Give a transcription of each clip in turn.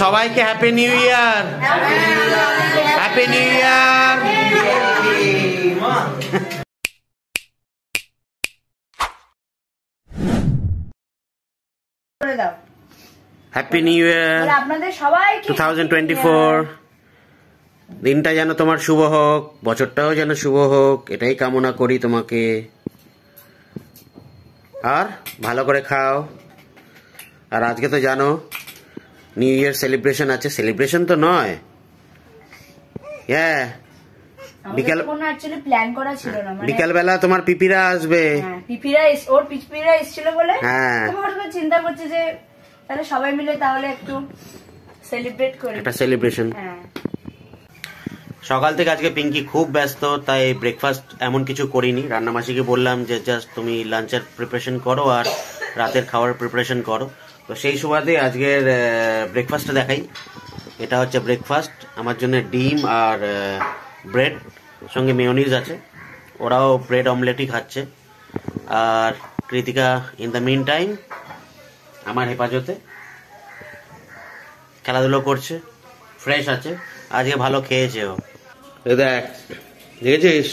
সবাইকে happy new year. Happy new year. Happy new year আপনাদের সবাইকে 2024। দিনটা যেন তোমার শুভ হোক, বছরটাও যেন শুভ হোক, এটাই কামনা করি তোমাকে। আর ভালো করে খাও। আর আজকে তো জানো নিউ ইয়ার সেলিব্রেশন আছে। সেলিব্রেশন তো নয়, হ্যাঁ বিকাল বেলা তোমার পিপিরা আসবে। পিপিরা এসেছিল বলে চিন্তা করছে যে তাহলে সবাই মিলে তাহলে একটু সেলিব্রেট করি, একটা সেলিব্রেশন। সকাল থেকে আজকে পিঙ্কি খুব ব্যস্ত, তাই ব্রেকফাস্ট এমন কিছু করিনি। রান্নামাসিকে বললাম যে জাস্ট তুমি লাঞ্চের প্রিপারেশন করো আর রাতের খাওয়ার প্রিপারেশন করো। তো সেই সুবাদে আজকের ব্রেকফাস্টটা দেখাই। এটা হচ্ছে ব্রেকফাস্ট আমার জন্য, ডিম আর ব্রেড, সঙ্গে মেয়োনিজ আছে। ওরাও ব্রেড অমলেটই খাচ্ছে। আর Kritika in the meantime আমার হেফাজতে খেলাধুলো করছে, ফ্রেশ আছে, আজকে ভালো খেয়েছে ও। দেখ দেখেছিস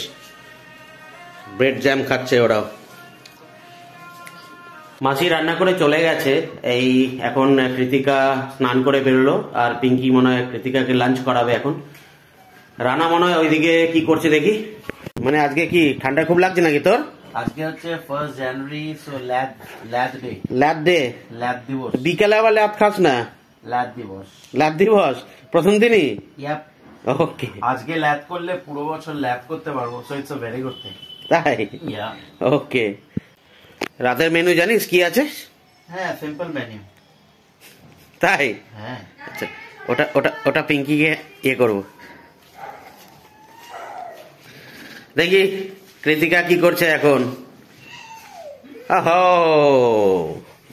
ব্রেড জ্যাম খাচ্ছে ওরাও। মাসি রান্না করে চলে গেছে। এই এখন কৃতিকা স্নান করে বেরোলো, আর পিঙ্কি মনে হয় কৃতিকাকে লাঞ্চ করাবে এখন। রানা মনে হয় ওইদিকে কি করছে দেখি। মানে আজকে কি ঠান্ডা খুব লাগছে নাকি তোর? আজকে হচ্ছে 1 জানুয়ারি, সো ল্যাদ ডে। ল্যাদ ডে, ল্যাদ দিবস। বিকালে আবার ল্যাদ খাস না? ল্যাদ দিবস। ল্যাদ দিবস প্রথম দিনই? ইয়াপ। ওকে, আজকে ল্যাদ করলে পুরো বছর ল্যাদ করতে পারবো, so it's a very good thing. তাই? ইয়া। ওকে, রাতের মেনু জানিস কি আছে? হ্যাঁ, সিম্পল মেনু। তাই? হ্যাঁ। আচ্ছা, ওটা ওটা ওটা পিঙ্কিকে ইয়ে করবো। দেখি কৃতিকা কি করছে এখন।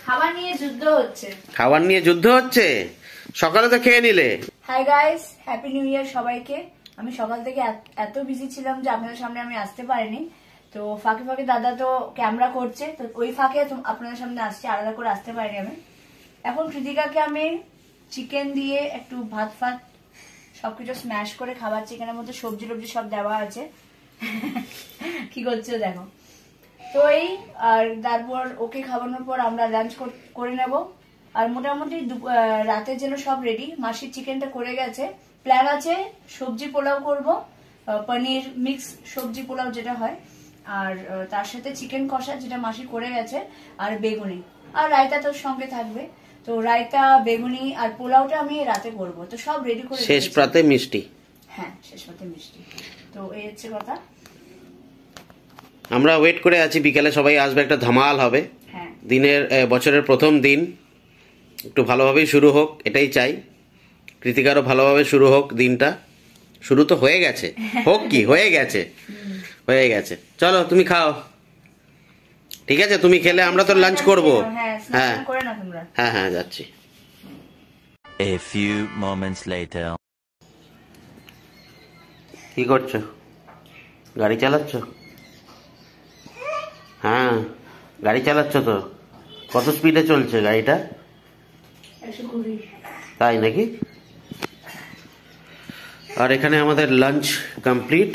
খাবার নিয়ে যুদ্ধ হচ্ছে। খাবার নিয়ে যুদ্ধ হচ্ছে? সকালে তো খেয়ে নিলে। Hi guys, happy new year সবাইকে। আমি সকাল থেকে এত বিজি ছিলাম যে আপনাদের সামনে আমি আসতে পারিনি। তো ফাঁকে ফাঁকে দাদা তো ক্যামেরা করছে, তো ওই ফাঁকে আপনাদের সামনে আসছে, আলাদা করে আসতে পারিনি আমি। এখন কৃতিকাকে আমি চিকেন দিয়ে একটু ভাত ফাত সবকিছু স্ম্যাশ করে খাবার, চিকেনের মধ্যে সবজি টবজি সব দেওয়া আছে। কি করছো দেখো। তো এই আর তারপর ওকে খাওয়ানোর পর আমরা লাঞ্চ করে নেব। আর মোটামুটি রাতের জন্য সব রেডি। মাসির চিকেনটা করে গেছে, প্ল্যান আছে সবজি পোলাও করব, পনির মিক্স সবজি পোলাও যেটা হয়, আর তার সাথে চিকেন কষা যেটা মাসি করে গেছে, আর বেগুনি, আর রায়তা তোর সঙ্গে থাকবে। তো রায়তা, বেগুনি আর পোলাওটা আমি রাতে করব। তো সব রেডি করে, শেষ প্রাতে মিষ্টি। হ্যাঁ, শেষ প্রাতে মিষ্টি। তো এই হচ্ছে কথা। আমরা ওয়েট করে আছি, বিকালে সবাই আসবে, একটা ধামাল হবে। দিনের বছরের প্রথম দিন, একটু ভালোভাবেই শুরু হোক এটাই চাই। কৃতিকারও ভালোভাবে শুরু হোক দিনটা। শুরু তো হয়ে গেছে, হোক কি হয়ে গেছে, হয়ে গেছে। চলো তুমি খাও, ঠিক আছে? তুমি খেলে আমরা তো লাঞ্চ করবো। হ্যাঁ হ্যাঁ হ্যাঁ, যাচ্ছি। A few moments later. কি করছো? গাড়ি চালাচ্ছ? হ্যাঁ, গাড়ি চালাচ্ছ তো। কত স্পিডে চলছে গাড়িটা? 120। তাই নাকি? আর এখানে আমাদের লাঞ্চ কমপ্লিট।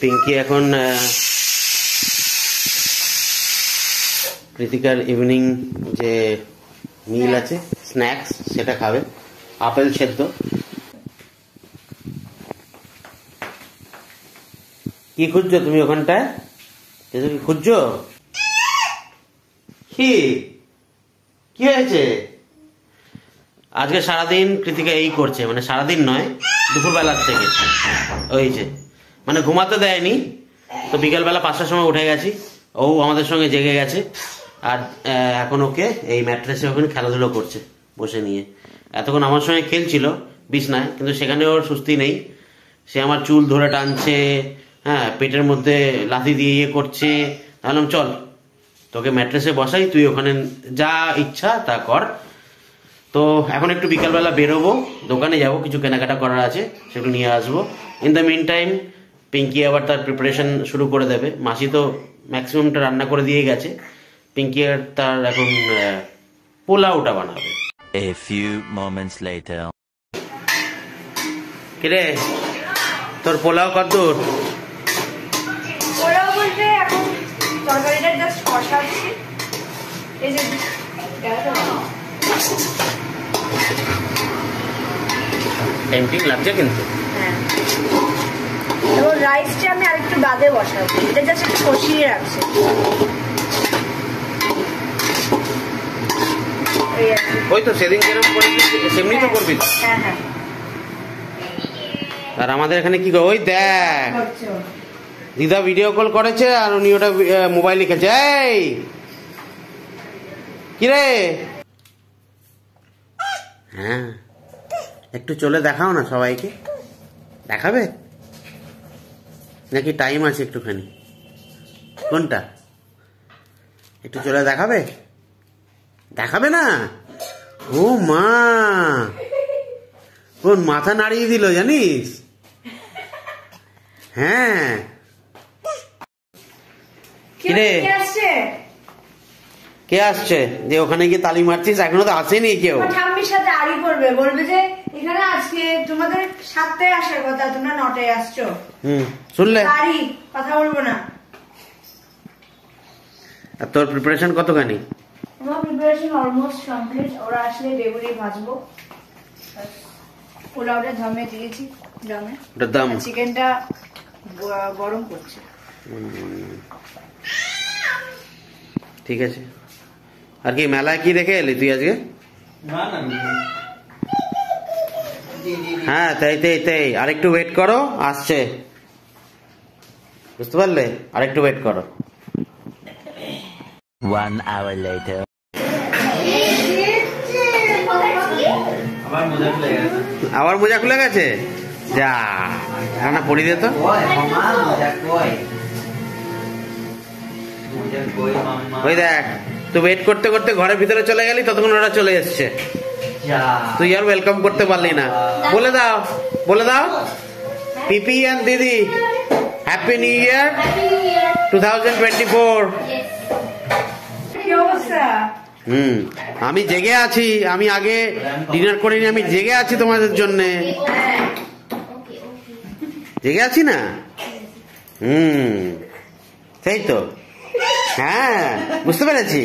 পিঙ্কি এখন কৃতিকার ইভিনিং যে মিল আছে, স্ন্যাক্স, সেটা খাবে। আপেল সেদ্ধ। কি খুঁজছো তুমি ওখানটায়? কিছু কি খুঁজছো? কি কি হয়েছে? আজকে সারাদিন কৃতিকা এই করছে, মানে সারাদিন নয়, দুপুরবেলার থেকে হয়েছে, মানে ঘুমাতে দেয়নি। তো বিকালবেলা 5টার সময় উঠে গেছি, ও আমাদের সঙ্গে জেগে গেছে। আর এখন ওকে এই ম্যাট্রেসে ওখানে খেলাধুলো করছে বসে নিয়ে। এতক্ষণ আমার সঙ্গে খেলছিল বিছনায়, কিন্তু সেখানে ওর সুস্থি নেই। সে আমার চুল ধরে টানছে, হ্যাঁ, পেটের মধ্যে লাথি দিয়ে ইয়ে করছে। তাহলাম চল তোকে ম্যাট্রেসে বসাই, তুই ওখানে যা ইচ্ছা তা কর। তো এখন একটু বিকালবেলা বেরোবো, দোকানে যাব, কিছু কেনাকাটা করার আছে, সেগুলো নিয়ে আসবো। In the meantime Pinki আবার তার প্রিপারেশন শুরু করে দেবে। মাসি তো ম্যাক্সিমামটা রান্না করে দিয়ে গেছে। পিঙ্কি আর তার এখন পোলাওটা বানাবে। A few moments later. কিরে তোর পোলাও কতদূর? ওরাও বলতে এখন তরকারিটা জাস্ট কষাচ্ছি। এই যে টেম্পটিং লাগছে কিন্তু। হ্যাঁ, এবং রাইসটা আমি আরেকটু বাদে বসাবো, এটা জাস্ট একটু কষিয়ে রাখছি। এই আর কি। ওই তো সেদিন যেরকম করেছিস সেমনি তো করবি। হ্যাঁ হ্যাঁ আর আমাদের এখানে কি ওই দেখ করছে ও। দিদা ভিডিও কল করেছে আর উনি ওটা মোবাইল লিখেছে। এই কিরে, হ্যাঁ একটু চলে দেখাও না সবাইকে। দেখাবে নাকি টাইম আছে একটুখানি? কোনটা একটু চলে দেখাবে? দেখাবে না? ও মা, ওর মাথা নাড়িয়ে দিল জানিস? হ্যাঁ কিরে কে আসছে? কে আসছে যে ওখানে গিয়ে তালি মারছিস? এখনো তো আসেনি কেউ। আমার ঠাম্মির সাথে আড়ি করবে, বলবে যে এখানে আজকে তোমাদের 7টায় আসার কথা, তোমরা 9টায় আসছো। শুনলে? আড়ি, কথা বলবো না। আর তোর প্রিপারেশন কতখানি? আমার প্রিপারেশন অলমোস্ট কমপ্লিট। ওরা আসলে বেগুনি ভাজবো, পোলাওটা দমে দিয়েছি, দমে ওটার দাম চিকেনটা গরম করছে। ঠিক আছে। আর কি মেলায় কি দেখে এলি তুই আজকে? হ্যাঁ তাই তাই তাই, আরেকটু ওয়েট করো, আসছে, বুঝতে পারলে? আরেকটু ওয়েট করো। 1 hour later. আবার মোজা খুলে গেছে। আবার মোজা খুলে গেছে? যা না পরি দে তো। ওই দেখ, তুই ওয়েট করতে করতে ঘরের ভিতরে চলে গেলি, ততক্ষণ ওরা চলে এসছে। তুই আর ওয়েলকাম করতে পারলি না। বলে দাও, বলে দাও পিপি এন্ড দিদি হ্যাপি নিউ ইয়ার 2024। কি অবস্থা? আমি জেগে আছি, আমি আগে ডিনার করিনি, আমি জেগে আছি তোমাদের জন্য। জেগে আছি না? সেই তো, হ্যাঁ বুঝতে পেরেছি।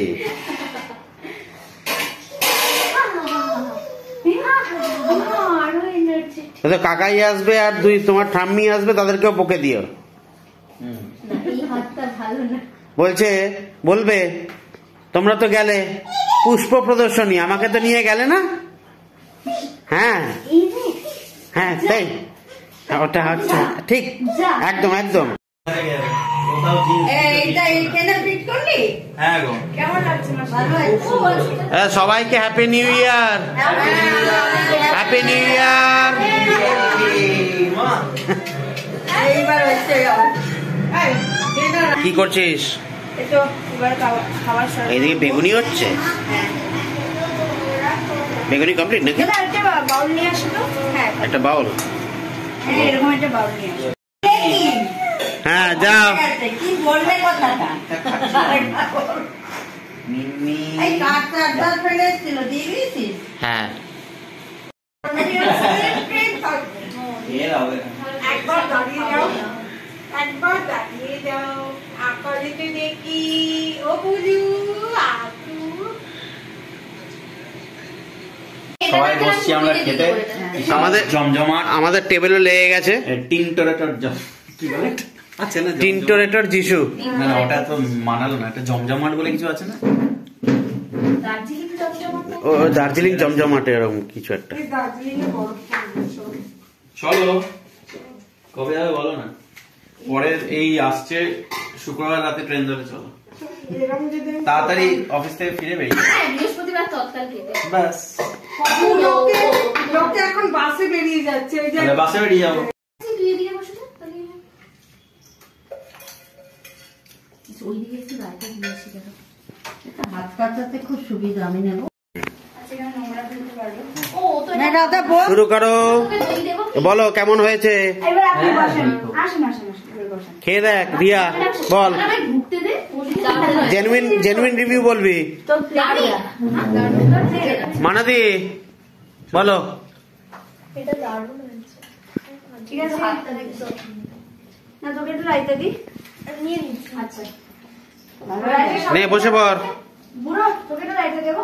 তো কাকাই আসবে আর দুই তোমার ঠাম্মি আসবে, তাদেরকেও বকে দিও। বলছে বলবে তোমরা তো গেলে পুষ্প প্রদর্শনী, আমাকে তো নিয়ে গেলে না। হ্যাঁ হ্যাঁ তাই, ওটা হচ্ছে ঠিক, একদম একদম। সবাইকে happy new year, happy new year. কি করছিস? এইদিকে বেগুনি হচ্ছে, বেগুনি কমপ্লিট নাকি? একটা বাউল নিয়ে আসো তো। হ্যাঁ একটা বাউল, এরকম একটা বাউল নিয়ে আসো। হ্যাঁ যাও। কি বললে কথাটা? এই কাটটা একবার ফেলে ছিল, দিয়ে দিয়েছিস? হ্যাঁ একবার দাঁড়িয়ে যাও, একবার দাঁড়িয়ে যাও, আকালিতে দেখি ও বুঝু আকু। সবাই বসছি আমরা খেতে। আমাদের জমজমাট, আমাদের টেবিলে লেগে গেছে টিনটোরেটর কি বলে আছে না, টিনটোরেটর যিশু। না না, ওটা তো মানালো না, একটা জমজমাট বলে কিছু আছে না? ও দার্জিলিং জমজমাট এরকম কিছু একটা। চলো কবে যাবে বলো না? পরে এই আসছে শুক্রবার রাতে ট্রেন ধরে চলো, তাড়াতাড়ি অফিস থেকে ফিরে বেরিয়ে বৃহস্পতিবার তৎকাল খেতে ব্যাস। লোকে এখন বাসে বেরিয়ে যাচ্ছে, ওই যে বাসে বেরিয়ে যাবো। দুই দিকে বসে তো ওইদিকে একটু রায়তা দিয়েছি দেখো, হাত কাটাতে খুব সুবিধা, আমি নেবো। ও তো দাদা বল, শুরু করো। দই দেবো বলো কেমন হয়েছে, এবার আপনি বসেন, আসেন আসেন আসেন, এবার বসেন। খেয়ে দেখ রিয়া, বল আমায় ঢুকতে দে। জেনুইন রিভিউ বলবি। তো প্লেটে মানাদি বলো। ঠিক আছে, না তোকে একটু রাইতে দি। আচ্ছা নে বসে পড়। বুড়ো তোকে একটু রাইতে দেবো।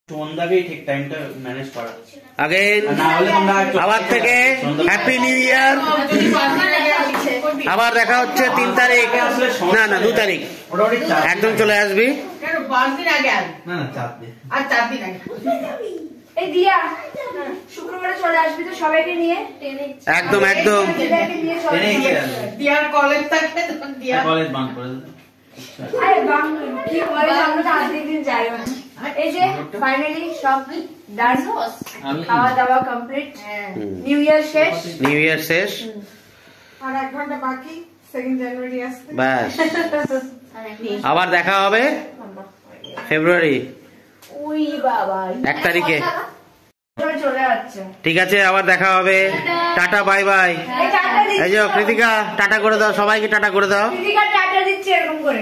সন্ধ্যাকেই ঠিক টাইমটা ম্যানেজ করা, আগে আর না হলে তোমরা আবার থেকে হ্যাপি নিউ ইয়ার। আবার দেখা হচ্ছে 3 তারিখ, না না 2 তারিখ মোটামুটি 4 একদম চলে আসবি। কেন 5 দিন আগে আসবে? না না 4 দিন। আর 4 দিন আগে। এই দিয়া শুক্রবারে চলে আসবি তো সবাইকে নিয়ে। একদম একদম দিদাকে নিয়ে চলে ট্রেনে আসবি। এসে আসবে। দিয়ার কলেজ থাকবে তখন দিয়া কলেজ বাঙ্ক করে দেবে। আরে বাং কি করে আমরা তো আজকের দিন যাই না। এই যে ফাইনালি সব ডান, খাওয়া দাওয়া কমপ্লিট, নিউ ইয়ার শেষ। নিউ ইয়ার শেষ, আর 1 ঘন্টা বাকি 2 জানুয়ারি আসতে। ব্যাস আবার দেখা হবে ফেব্রুয়ারি ওই বাবা 1 তারিখে। সবাই চলে যাচ্ছে। ঠিক আছে, আবার দেখা হবে। Tata bye bye. এই টাটা দিচ্ছি। এই যে কৃতিকা টাটা করে দাও, সবাইকে টাটা করে দাও, দিদিকা টাটা দিচ্ছে এরকম করে।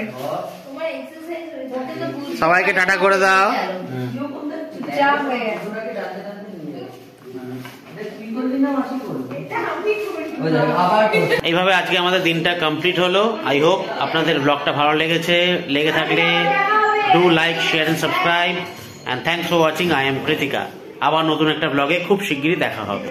সবাইকে টাটা করে দাও। যা হয়ে গেছে। এইভাবে আজকে আমাদের দিনটা কমপ্লিট হলো। আই হোপ আপনাদের ব্লগটা ভালো লেগে থাকলে do like, share and subscribe, and thanks for watching. I am Kritika. আবার নতুন একটা ব্লগে খুব শিগগিরই দেখা হবে।